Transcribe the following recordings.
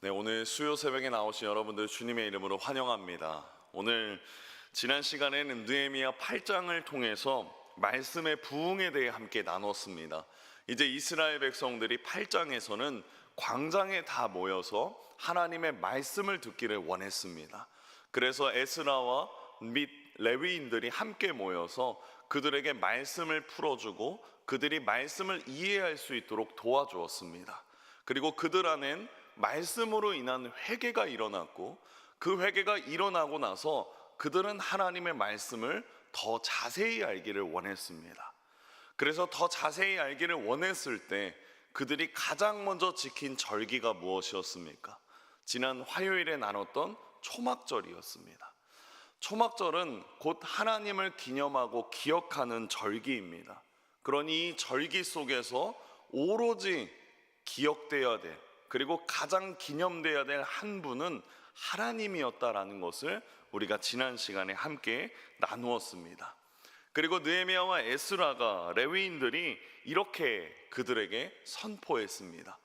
네, 오늘 수요 새벽에 나오신 여러분들 주님의 이름으로 환영합니다. 오늘 지난 시간에는 느헤미야 8장을 통해서 말씀의 부흥에 대해 함께 나눴습니다. 이제 이스라엘 백성들이 8장에서는 광장에 다 모여서 하나님의 말씀을 듣기를 원했습니다. 그래서 에스라와 및 레위인들이 함께 모여서 그들에게 말씀을 풀어주고 그들이 말씀을 이해할 수 있도록 도와주었습니다. 그리고 그들 안엔 말씀으로 인한 회개가 일어났고, 그 회개가 일어나고 나서 그들은 하나님의 말씀을 더 자세히 알기를 원했습니다. 그래서 더 자세히 알기를 원했을 때 그들이 가장 먼저 지킨 절기가 무엇이었습니까? 지난 화요일에 나눴던 초막절이었습니다. 초막절은 곧 하나님을 기념하고 기억하는 절기입니다. 그러니 이 절기 속에서 오로지 기억되어야 될, 그리고 가장 기념되어야 될 한 분은 하나님이었다라는 것을 우리가 지난 시간에 함께 나누었습니다. 그리고 느헤미야와 에스라가, 레위인들이 이렇게 그들에게 선포했습니다.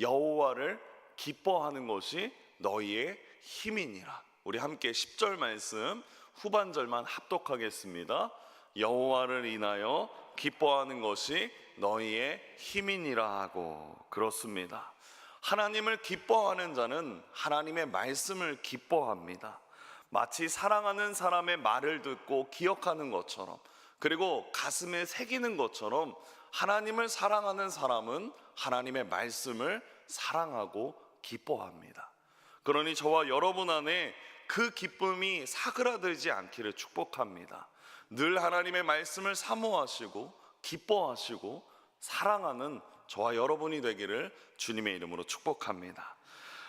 여호와를 기뻐하는 것이 너희의 힘이니라. 우리 함께 10절 말씀 후반절만 합독하겠습니다. 여호와를 인하여 기뻐하는 것이 너희의 힘이니라 하고. 그렇습니다. 하나님을 기뻐하는 자는 하나님의 말씀을 기뻐합니다. 마치 사랑하는 사람의 말을 듣고 기억하는 것처럼, 그리고 가슴에 새기는 것처럼 하나님을 사랑하는 사람은 하나님의 말씀을 사랑하고 기뻐합니다. 그러니 저와 여러분 안에 그 기쁨이 사그라들지 않기를 축복합니다. 늘 하나님의 말씀을 사모하시고 기뻐하시고 사랑하는 저와 여러분이 되기를 주님의 이름으로 축복합니다.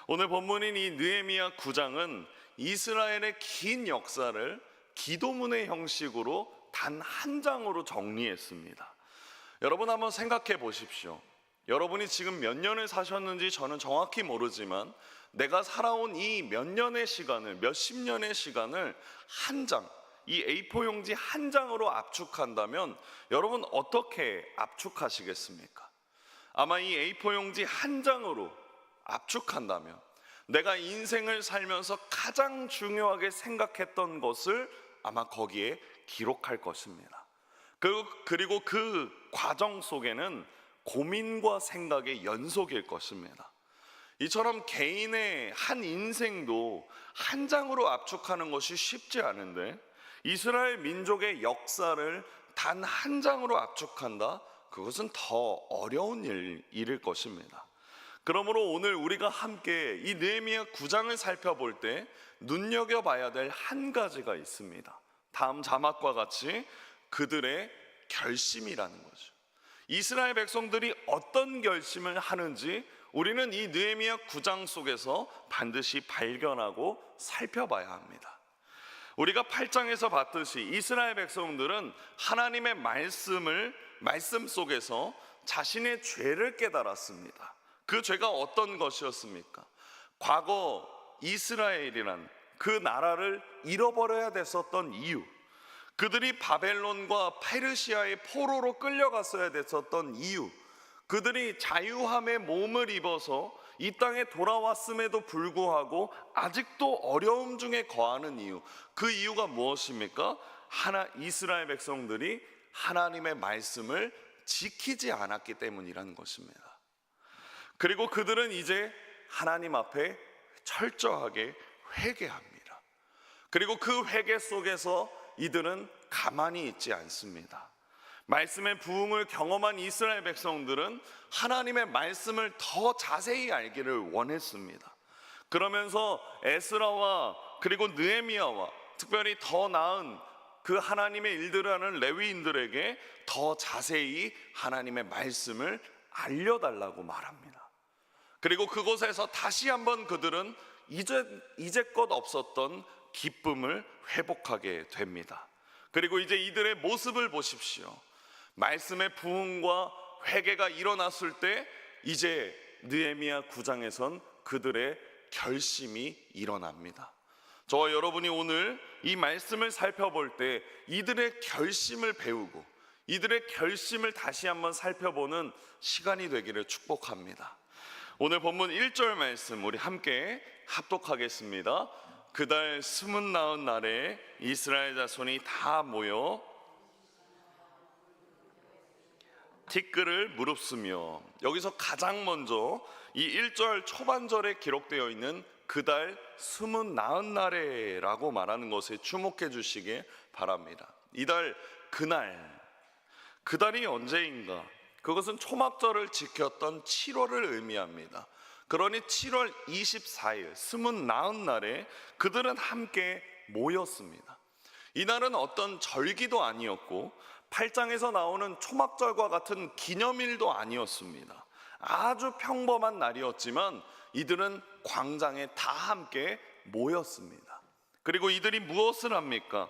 오늘 본문인 이 느헤미야 9장은 이스라엘의 긴 역사를 기도문의 형식으로 단 한 장으로 정리했습니다. 여러분 한번 생각해 보십시오. 여러분이 지금 몇 년을 사셨는지 저는 정확히 모르지만 내가 살아온 이 몇 년의 시간을, 몇십 년의 시간을 한 장, 이 A4 용지 한 장으로 압축한다면 여러분 어떻게 압축하시겠습니까? 아마 이 A4 용지 한 장으로 압축한다면 내가 인생을 살면서 가장 중요하게 생각했던 것을 아마 거기에 기록할 것입니다. 그리고 그 과정 속에는 고민과 생각의 연속일 것입니다. 이처럼 개인의 한 인생도 한 장으로 압축하는 것이 쉽지 않은데 이스라엘 민족의 역사를 단 한 장으로 압축한다? 그것은 더 어려운 일일 것입니다. 그러므로 오늘 우리가 함께 이 느헤미야 9장을 살펴볼 때 눈여겨봐야 될 한 가지가 있습니다. 다음 자막과 같이 그들의 결심이라는 거죠. 이스라엘 백성들이 어떤 결심을 하는지 우리는 이 느헤미야 9장 속에서 반드시 발견하고 살펴봐야 합니다. 우리가 8장에서 봤듯이 이스라엘 백성들은 하나님의 말씀 속에서 자신의 죄를 깨달았습니다. 그 죄가 어떤 것이었습니까? 과거 이스라엘이란 그 나라를 잃어버려야 됐었던 이유, 그들이 바벨론과 페르시아의 포로로 끌려갔어야 됐었던 이유, 그들이 자유함의 몸을 입어서 이 땅에 돌아왔음에도 불구하고 아직도 어려움 중에 거하는 이유, 그 이유가 무엇입니까? 이스라엘 백성들이 하나님의 말씀을 지키지 않았기 때문이라는 것입니다. 그리고 그들은 이제 하나님 앞에 철저하게 회개합니다. 그리고 그 회개 속에서 이들은 가만히 있지 않습니다. 말씀의 부흥을 경험한 이스라엘 백성들은 하나님의 말씀을 더 자세히 알기를 원했습니다. 그러면서 에스라와 그리고 느헤미야와 특별히 더 나은 그 하나님의 일들을 하는 레위인들에게 더 자세히 하나님의 말씀을 알려달라고 말합니다. 그리고 그곳에서 다시 한번 그들은 이제껏 없었던 기쁨을 회복하게 됩니다. 그리고 이제 이들의 모습을 보십시오. 말씀의 부흥과 회개가 일어났을 때 이제 느헤미야 9장에선 그들의 결심이 일어납니다. 저와 여러분이 오늘 이 말씀을 살펴볼 때 이들의 결심을 배우고 이들의 결심을 다시 한번 살펴보는 시간이 되기를 축복합니다. 오늘 본문 1절 말씀 우리 함께 합독하겠습니다. 그달 스물나흔 날에 이스라엘 자손이 다 모여 티끌을 무릅쓰며, 여기서 가장 먼저 이 1절 초반절에 기록되어 있는 그달 스물나흔 날에라고 말하는 것에 주목해 주시기 바랍니다. 이달 그달이 언제인가? 그것은 초막절을 지켰던 7월을 의미합니다. 그러니 7월 24일 스물나흔 날에 그들은 함께 모였습니다. 이날은 어떤 절기도 아니었고 8장에서 나오는 초막절과 같은 기념일도 아니었습니다. 아주 평범한 날이었지만 이들은 광장에 다 함께 모였습니다. 그리고 이들이 무엇을 합니까?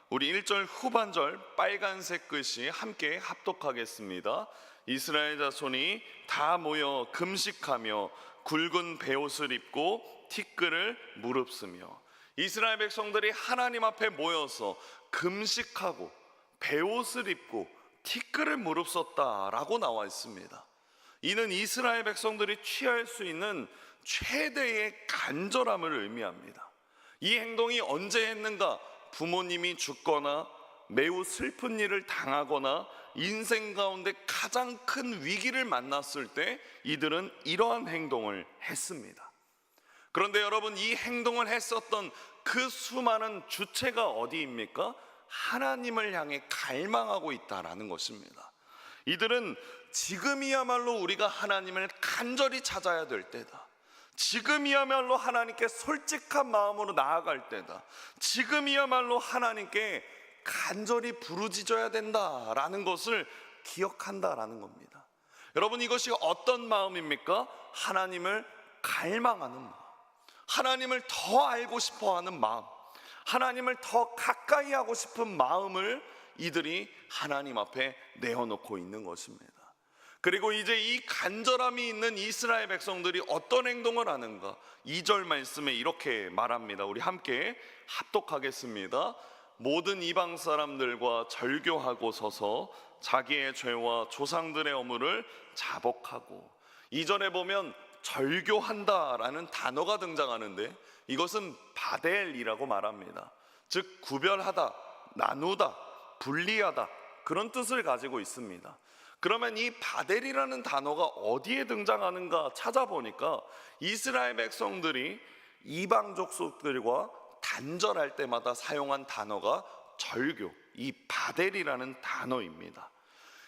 우리 1절 후반절 빨간색 글씨 함께 합독하겠습니다. 이스라엘 자손이 다 모여 금식하며 굵은 베옷을 입고 티끌을 무릅쓰며, 이스라엘 백성들이 하나님 앞에 모여서 금식하고 베옷을 입고 티끌을 무릅썼다라고 나와 있습니다. 이는 이스라엘 백성들이 취할 수 있는 최대의 간절함을 의미합니다. 이 행동이 언제 했는가? 부모님이 죽거나 매우 슬픈 일을 당하거나 인생 가운데 가장 큰 위기를 만났을 때 이들은 이러한 행동을 했습니다. 그런데 여러분, 이 행동을 했었던 그 수많은 주체가 어디입니까? 하나님을 향해 갈망하고 있다라는 것입니다. 이들은 지금이야말로 우리가 하나님을 간절히 찾아야 될 때다. 지금이야말로 하나님께 솔직한 마음으로 나아갈 때다. 지금이야말로 하나님께 간절히 부르짖어야 된다라는 것을 기억한다라는 겁니다. 여러분, 이것이 어떤 마음입니까? 하나님을 갈망하는 마음, 하나님을 더 알고 싶어하는 마음, 하나님을 더 가까이 하고 싶은 마음을 이들이 하나님 앞에 내어놓고 있는 것입니다. 그리고 이제 이 간절함이 있는 이스라엘 백성들이 어떤 행동을 하는가? 2절 말씀에 이렇게 말합니다. 우리 함께 합독하겠습니다. 모든 이방 사람들과 절교하고 서서 자기의 죄와 조상들의 어물을 자복하고, 2절에 보면 절교한다라는 단어가 등장하는데 이것은 바델이라고 말합니다. 즉 구별하다, 나누다, 분리하다, 그런 뜻을 가지고 있습니다. 그러면 이 바델이라는 단어가 어디에 등장하는가 찾아보니까 이스라엘 백성들이 이방 족속들과 단절할 때마다 사용한 단어가 절교, 이 바델이라는 단어입니다.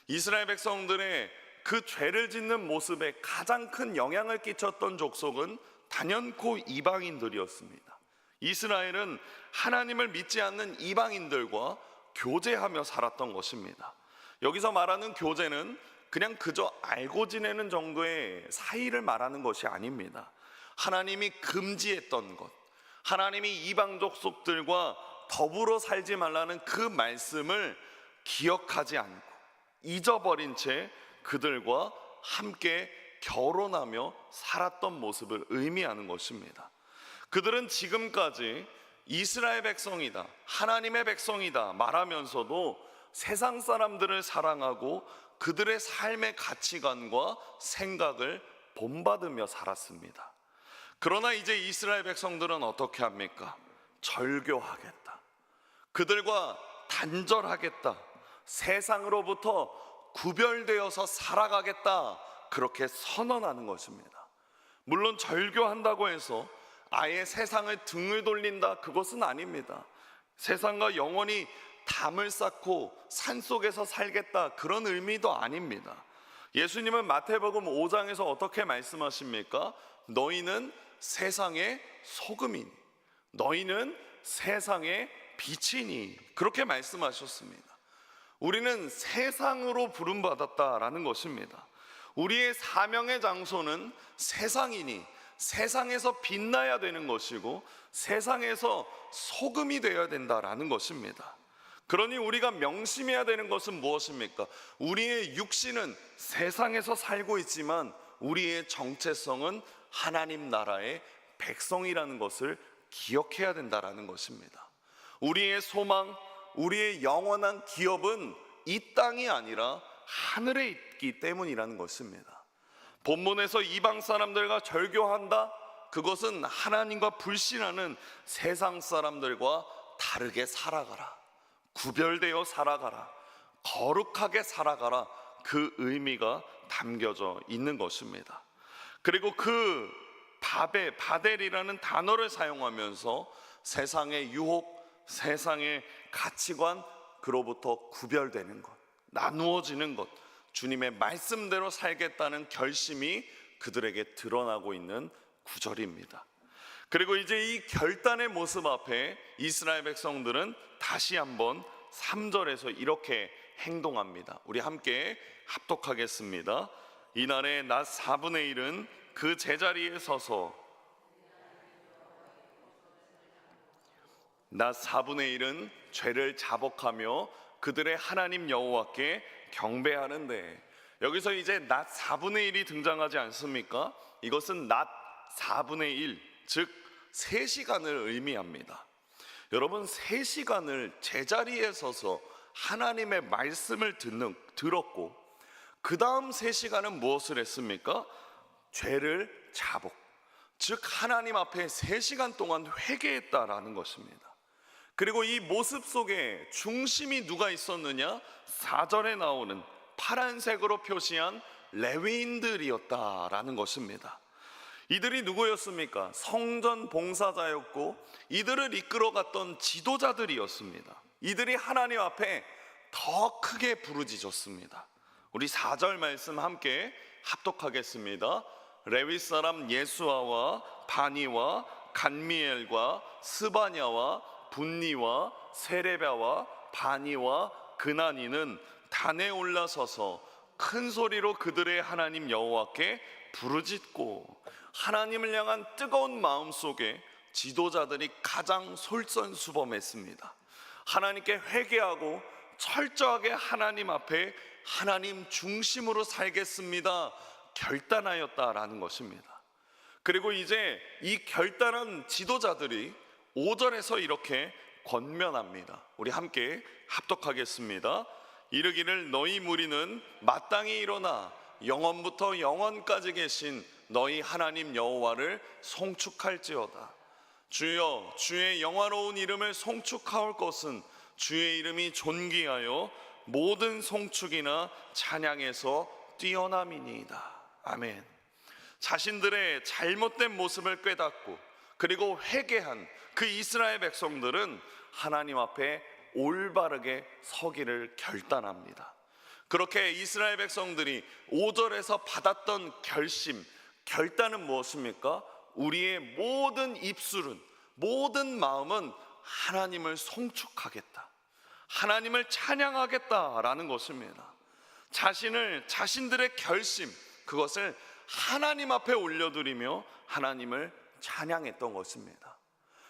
이스라엘 백성들의 그 죄를 짓는 모습에 가장 큰 영향을 끼쳤던 족속은 단연코 이방인들이었습니다. 이스라엘은 하나님을 믿지 않는 이방인들과 교제하며 살았던 것입니다. 여기서 말하는 교제는 그냥 그저 알고 지내는 정도의 사이를 말하는 것이 아닙니다. 하나님이 금지했던 것, 하나님이 이방 족속들과 더불어 살지 말라는 그 말씀을 기억하지 않고 잊어버린 채 그들과 함께 결혼하며 살았던 모습을 의미하는 것입니다. 그들은 지금까지 이스라엘 백성이다, 하나님의 백성이다 말하면서도 세상 사람들을 사랑하고 그들의 삶의 가치관과 생각을 본받으며 살았습니다. 그러나 이제 이스라엘 백성들은 어떻게 합니까? 절교하겠다, 그들과 단절하겠다, 세상으로부터 구별되어서 살아가겠다, 그렇게 선언하는 것입니다. 물론 절교한다고 해서 아예 세상을 등을 돌린다, 그것은 아닙니다. 세상과 영원히 담을 쌓고 산속에서 살겠다, 그런 의미도 아닙니다. 예수님은 마태복음 5장에서 어떻게 말씀하십니까? 너희는 세상의 소금이니, 너희는 세상의 빛이니, 그렇게 말씀하셨습니다. 우리는 세상으로 부름받았다라는 것입니다. 우리의 사명의 장소는 세상이니 세상에서 빛나야 되는 것이고 세상에서 소금이 되어야 된다라는 것입니다. 그러니 우리가 명심해야 되는 것은 무엇입니까? 우리의 육신은 세상에서 살고 있지만 우리의 정체성은 하나님 나라의 백성이라는 것을 기억해야 된다라는 것입니다. 우리의 소망, 우리의 영원한 기업은 이 땅이 아니라 하늘에 있기 때문이라는 것입니다. 본문에서 이방 사람들과 절교한다? 그것은 하나님과 불신하는 세상 사람들과 다르게 살아가라, 구별되어 살아가라, 거룩하게 살아가라, 그 의미가 담겨져 있는 것입니다. 그리고 그 바벨이라는 단어를 사용하면서 세상의 유혹, 세상의 가치관, 그로부터 구별되는 것, 나누어지는 것, 주님의 말씀대로 살겠다는 결심이 그들에게 드러나고 있는 구절입니다. 그리고 이제 이 결단의 모습 앞에 이스라엘 백성들은 다시 한번 3절에서 이렇게 행동합니다. 우리 함께 합독하겠습니다. 이날에 낮 4분의 1은 그 제자리에 서서, 낮 4분의 1은 죄를 자복하며 그들의 하나님 여호와께 경배하는데, 여기서 이제 낮 4분의 1이 등장하지 않습니까? 이것은 낮 4분의 1, 즉 3시간을 의미합니다. 여러분, 3시간을 제자리에 서서 하나님의 말씀을 들었고, 그 다음 3시간은 무엇을 했습니까? 죄를 자복, 즉 하나님 앞에 3시간 동안 회개했다라는 것입니다. 그리고 이 모습 속에 중심이 누가 있었느냐? 4절에 나오는 파란색으로 표시한 레위인들이었다라는 것입니다. 이들이 누구였습니까? 성전 봉사자였고 이들을 이끌어갔던 지도자들이었습니다. 이들이 하나님 앞에 더 크게 부르짖었습니다. 우리 4절 말씀 함께 합독하겠습니다. 레위 사람 예수아와 바니와 간미엘과 스바냐와 분니와 세레바와 바니와 그나니는 단에 올라서서 큰 소리로 그들의 하나님 여호와께 부르짖고, 하나님을 향한 뜨거운 마음 속에 지도자들이 가장 솔선수범했습니다. 하나님께 회개하고 철저하게 하나님 앞에 하나님 중심으로 살겠습니다 결단하였다라는 것입니다. 그리고 이제 이 결단한 지도자들이 5절에서 이렇게 권면합니다. 우리 함께 합독하겠습니다. 이르기를 너희 무리는 마땅히 일어나 영원부터 영원까지 계신 너희 하나님 여호와를 송축할지어다. 주여, 주의 영화로운 이름을 송축하올 것은 주의 이름이 존귀하여 모든 송축이나 찬양에서 뛰어남이니이다. 아멘. 자신들의 잘못된 모습을 깨닫고 그리고 회개한 그 이스라엘 백성들은 하나님 앞에 올바르게 서기를 결단합니다. 그렇게 이스라엘 백성들이 5절에서 받았던 결단은 무엇입니까? 우리의 모든 입술은, 모든 마음은 하나님을 송축하겠다, 하나님을 찬양하겠다라는 것입니다. 자신들의 결심, 그것을 하나님 앞에 올려드리며 하나님을 찬양했던 것입니다.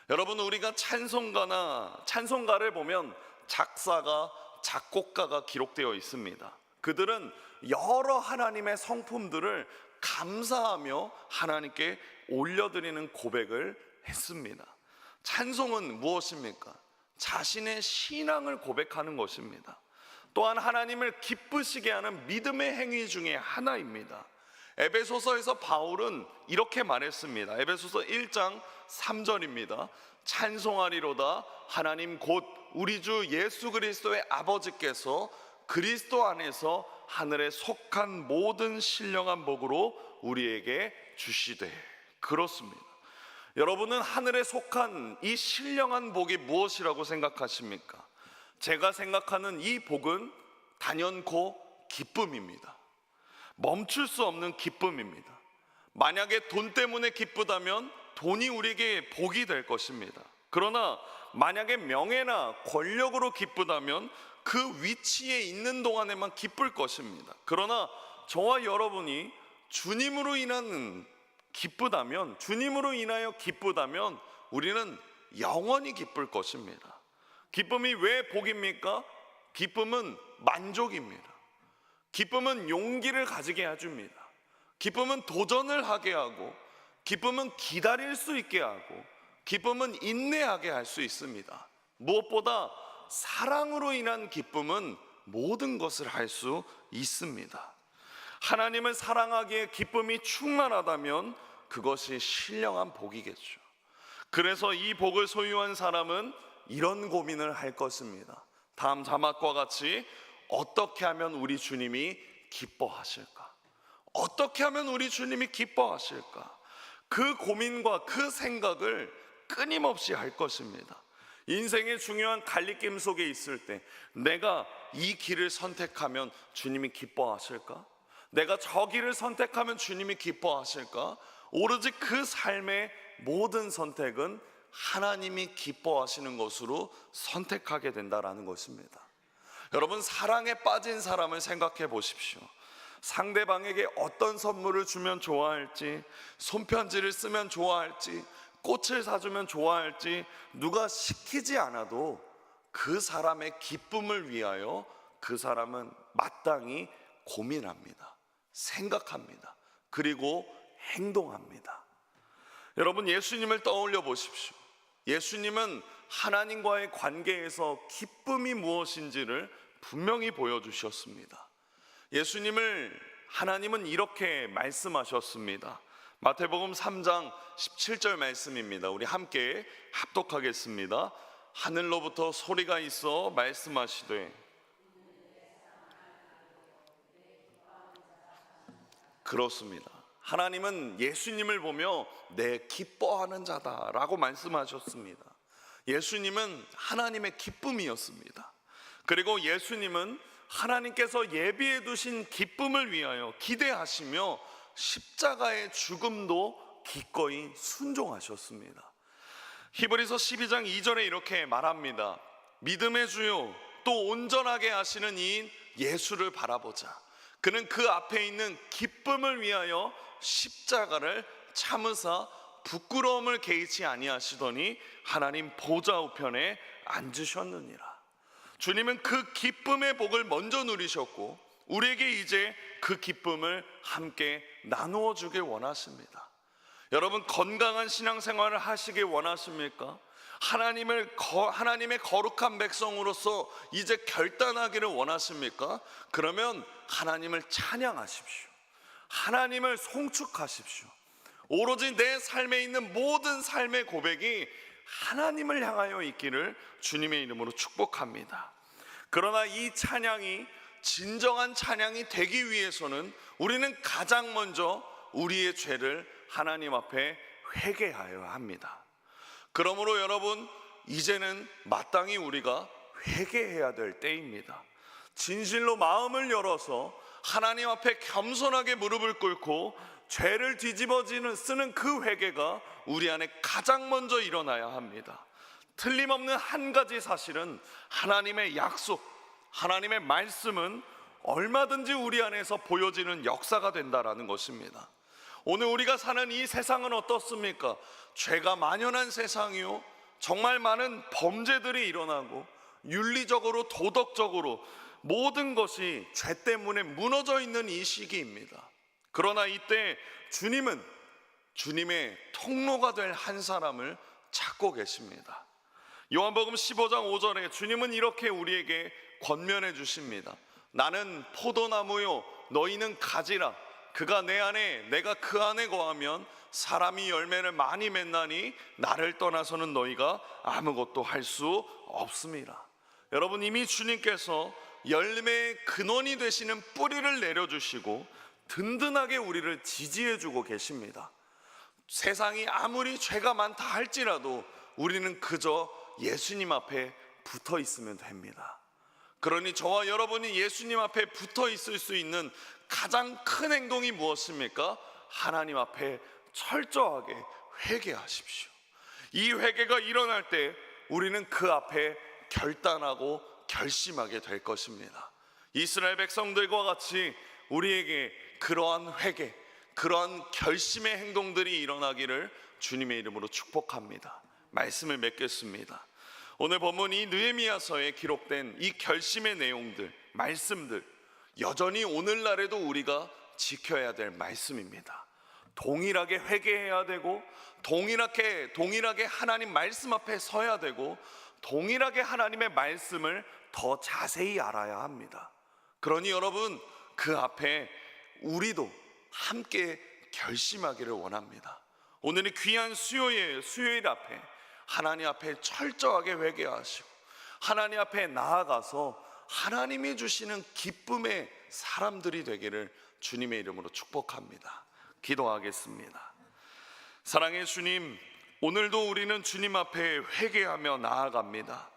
여러분, 우리가 찬송가를 보면 작사가, 작곡가가 기록되어 있습니다. 그들은 여러 하나님의 성품들을 감사하며 하나님께 올려드리는 고백을 했습니다. 찬송은 무엇입니까? 자신의 신앙을 고백하는 것입니다. 또한 하나님을 기쁘시게 하는 믿음의 행위 중에 하나입니다. 에베소서에서 바울은 이렇게 말했습니다. 에베소서 1장 3절입니다. 찬송하리로다 하나님 곧 우리 주 예수 그리스도의 아버지께서 그리스도 안에서 하늘에 속한 모든 신령한 복으로 우리에게 주시되. 그렇습니다. 여러분은 하늘에 속한 이 신령한 복이 무엇이라고 생각하십니까? 제가 생각하는 이 복은 단연코 기쁨입니다. 멈출 수 없는 기쁨입니다. 만약에 돈 때문에 기쁘다면 돈이 우리에게 복이 될 것입니다. 그러나 만약에 명예나 권력으로 기쁘다면 그 위치에 있는 동안에만 기쁠 것입니다. 그러나 저와 여러분이 주님으로 인하여 기쁘다면 우리는 영원히 기쁠 것입니다. 기쁨이 왜 복입니까? 기쁨은 만족입니다. 기쁨은 용기를 가지게 해줍니다. 기쁨은 도전을 하게 하고, 기쁨은 기다릴 수 있게 하고, 기쁨은 인내하게 할 수 있습니다. 무엇보다 사랑으로 인한 기쁨은 모든 것을 할 수 있습니다. 하나님을 사랑하기에 기쁨이 충만하다면 그것이 신령한 복이겠죠. 그래서 이 복을 소유한 사람은 이런 고민을 할 것입니다. 다음 자막과 같이 어떻게 하면 우리 주님이 기뻐하실까? 어떻게 하면 우리 주님이 기뻐하실까? 그 고민과 그 생각을 끊임없이 할 것입니다. 인생의 중요한 갈림길 속에 있을 때 내가 이 길을 선택하면 주님이 기뻐하실까? 내가 저 길을 선택하면 주님이 기뻐하실까? 오로지 그 삶의 모든 선택은 하나님이 기뻐하시는 것으로 선택하게 된다라는 것입니다. 여러분, 사랑에 빠진 사람을 생각해 보십시오. 상대방에게 어떤 선물을 주면 좋아할지, 손편지를 쓰면 좋아할지, 꽃을 사주면 좋아할지 누가 시키지 않아도 그 사람의 기쁨을 위하여 그 사람은 마땅히 고민합니다. 생각합니다. 그리고 행동합니다. 여러분, 예수님을 떠올려 보십시오. 예수님은 하나님과의 관계에서 기쁨이 무엇인지를 분명히 보여주셨습니다. 하나님은 이렇게 말씀하셨습니다. 마태복음 3장 17절 말씀입니다. 우리 함께 합독하겠습니다. 하늘로부터 소리가 있어 말씀하시되, 그렇습니다. 하나님은 예수님을 보며 내 기뻐하는 자다라고 말씀하셨습니다. 예수님은 하나님의 기쁨이었습니다. 그리고 예수님은 하나님께서 예비해 두신 기쁨을 위하여 기대하시며 십자가의 죽음도 기꺼이 순종하셨습니다. 히브리서 12장 2절에 이렇게 말합니다. 믿음의 주요 또 온전하게 하시는 이인 예수를 바라보자. 그는 그 앞에 있는 기쁨을 위하여 십자가를 참으사 부끄러움을 개의치 아니하시더니 하나님 보좌 우편에 앉으셨느니라. 주님은 그 기쁨의 복을 먼저 누리셨고 우리에게 이제 그 기쁨을 함께 나누어 주길 원하십니다. 여러분, 건강한 신앙생활을 하시길 원하십니까? 하나님의 거룩한 백성으로서 이제 결단하기를 원하십니까? 그러면 하나님을 찬양하십시오. 하나님을 송축하십시오. 오로지 내 삶에 있는 모든 삶의 고백이 하나님을 향하여 있기를 주님의 이름으로 축복합니다. 그러나 이 찬양이 진정한 찬양이 되기 위해서는 우리는 가장 먼저 우리의 죄를 하나님 앞에 회개하여야 합니다. 그러므로 여러분, 이제는 마땅히 우리가 회개해야 될 때입니다. 진실로 마음을 열어서 하나님 앞에 겸손하게 무릎을 꿇고 죄를 쓰는 그 회개가 우리 안에 가장 먼저 일어나야 합니다. 틀림없는 한 가지 사실은 하나님의 약속, 하나님의 말씀은 얼마든지 우리 안에서 보여지는 역사가 된다라는 것입니다. 오늘 우리가 사는 이 세상은 어떻습니까? 죄가 만연한 세상이요, 정말 많은 범죄들이 일어나고 윤리적으로 도덕적으로 모든 것이 죄 때문에 무너져 있는 이 시기입니다. 그러나 이때 주님은 주님의 통로가 될 한 사람을 찾고 계십니다. 요한복음 15장 5절에 주님은 이렇게 우리에게 권면해 주십니다. 나는 포도나무요 너희는 가지라. 그가 내 안에 내가 그 안에 거하면 사람이 열매를 많이 맺나니 나를 떠나서는 너희가 아무것도 할 수 없습니다. 여러분, 이미 주님께서 열매의 근원이 되시는 뿌리를 내려주시고 든든하게 우리를 지지해주고 계십니다. 세상이 아무리 죄가 많다 할지라도 우리는 그저 예수님 앞에 붙어 있으면 됩니다. 그러니 저와 여러분이 예수님 앞에 붙어 있을 수 있는 가장 큰 행동이 무엇입니까? 하나님 앞에 철저하게 회개하십시오. 이 회개가 일어날 때 우리는 그 앞에 결단하고 결심하게 될 것입니다. 이스라엘 백성들과 같이 우리에게 그러한 회개, 그러한 결심의 행동들이 일어나기를 주님의 이름으로 축복합니다. 말씀을 맺겠습니다. 오늘 본문 이 느헤미야서에 기록된 이 결심의 내용들, 말씀들, 여전히 오늘날에도 우리가 지켜야 될 말씀입니다. 동일하게 회개해야 되고, 동일하게 하나님 말씀 앞에 서야 되고, 동일하게 하나님의 말씀을 더 자세히 알아야 합니다. 그러니 여러분, 그 앞에 우리도 함께 결심하기를 원합니다. 오늘의 귀한 수요일 앞에 하나님 앞에 철저하게 회개하시고 하나님 앞에 나아가서 하나님이 주시는 기쁨의 사람들이 되기를 주님의 이름으로 축복합니다. 기도하겠습니다. 사랑의 주님, 오늘도 우리는 주님 앞에 회개하며 나아갑니다.